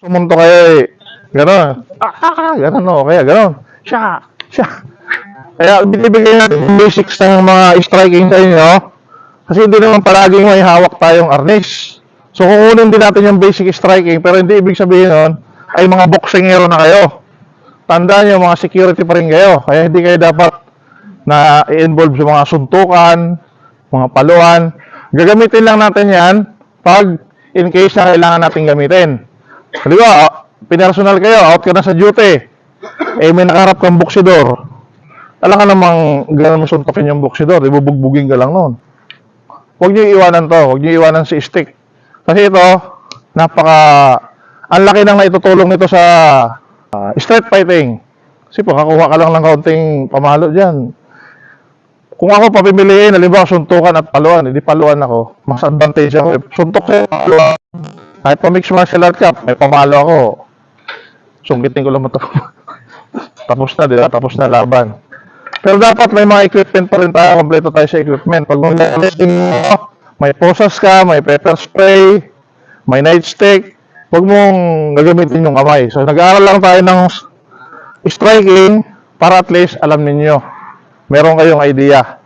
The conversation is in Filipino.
Sumunto kayo eh. Ganon. Ganon o. Kaya ganon. Siya. Kaya binibigay natin yung basics ng mga striking sa inyo. Kasi hindi naman palaging may hawak tayong arnis. So kukunin din natin yung basic striking pero hindi ibig sabihin nun ay mga boxingero na kayo. Tandaan nyo, mga security pa rin kayo. Kaya hindi kayo dapat na i-involve sa mga suntukan, mga paluan. Gagamitin lang natin yan pag in case na kailangan natin gamitin. Di ba, pinersonal kayo, out ka na sa duty. Eh, may nakaharap kang boksidor. Alam ka namang gano'n mo suntokin yung boksidor, ibubugbugin ka lang noon. Huwag niyo iwanan to, huwag niyo iwanan si stick. Kasi ito, ang laki nang naitutulong nito sa street fighting. Kasi pakakuha ka lang ng kaunting pamalo dyan. Kung ako papimiliin, halimbawa suntukan at paluan, hindi paluan ako, mas advantage ako. Suntok sa paluan. Kahit pa mixed martial art ka, may pamalo ako. Sungkitin ko lang ito. Tapos na, di ba? Tapos na laban. Pero dapat may mga equipment pa rin tayo, kompleto tayo sa equipment. Pag may posas ka, may pepper spray, may nightstick, huwag mong gagamitin yung kamay. So nag-aaral lang tayo ng striking para at least alam ninyo. Meron kayong idea.